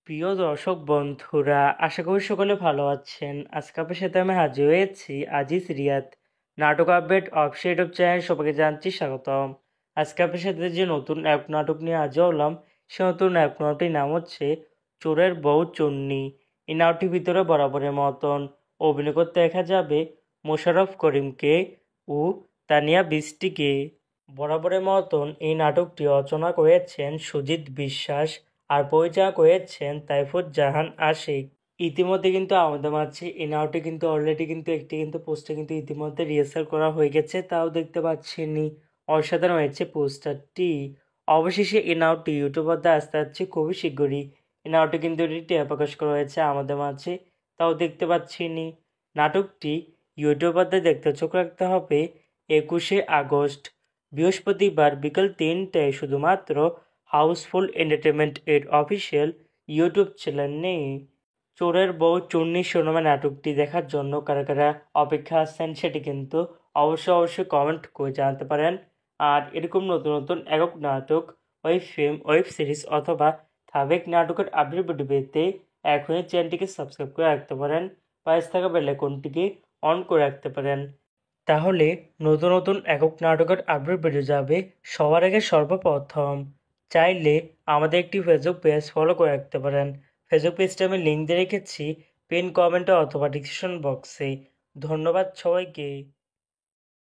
প্রিয় দর্শক বন্ধুরা, আশা করি সকলে ভালো আছেন। আজকে আপনার সাথে আমি হাজির হয়েছি আজিজ রিয়াদ নাটক আপডেট অফিসিয়াল ইউটিউব চ্যানেল। সবাইকে জানছি স্বাগতম। আজকে আপনার সাথে যে নতুন এক নাটক নিয়ে হাজির হলাম, সে নতুন এক নাটকটির নাম হচ্ছে চোরের বউ চুন্নি। এই নাটকটির ভিতরে বরাবরের মতন অভিনয় করতে দেখা যাবে মোশাররফ করিমকে ও তানিয়া বৃষ্টিকে। বরাবরের মতন এই নাটকটি রচনা করেছেন সুজিত বিশ্বাস আর পরিচালনা করেছেন তাইফুর জাহান আশিক। ইতিমধ্যে কিন্তু আমাদের মাঝে এই নাটকটি কিন্তু অলরেডি কিন্তু একটি কিন্তু পোস্টে কিন্তু ইতিমধ্যে রিহার্সাল করা হয়ে গেছে, তাও দেখতে পাচ্ছেনি। অসাধারণ হয়েছে পোস্টারটি। অবশেষে এই নাটকটি ইউটিউবার দ্বারা আসতে যাচ্ছে খুবই শীঘ্রই। এই নাটকটি কিন্তু প্রকাশ করা হয়েছে আমাদের মাঝে, তাও দেখতে পাচ্ছিনি। নাটকটি ইউটিউবারদের দেখতে চোখ রাখতে হবে 21শে আগস্ট বৃহস্পতিবার বিকেল 3টায় শুধুমাত্র হাউসফুল এন্টারটেনমেন্ট এর অফিসিয়াল ইউটিউব চ্যানেলে। চোরের বউ চুন্নি শিরোনামে নাটকটি দেখার জন্য কারা কারা অপেক্ষা আছেন সেটি কিন্তু অবশ্যই কমেন্ট করে জানাতে পারেন। আর এরকম নতুন নতুন একক নাটক, ওয়েব ফিল্ম, ওয়েব সিরিজ অথবা ধারাবাহিক নাটকের আপডেট ভিডিও পেতে এখনই চ্যানেলটিকে সাবস্ক্রাইব করে রাখতে পারেন, পাশে থাকা বেল আইকনটিকে অন করে রাখতে পারেন। তাহলে নতুন নতুন একক নাটকের আপডেট ভিডিও যাবে সবার আগে সর্বপ্রথম। চাইলে আমাদের একটি ফেসবুক পেজ ফলো করে রাখতে পারেন। ফেসবুক পেজটা আমি লিঙ্ক দিয়ে রেখেছি পিন কমেন্টে অথবা ডিসক্রিপশন বক্সে। ধন্যবাদ সবাইকে।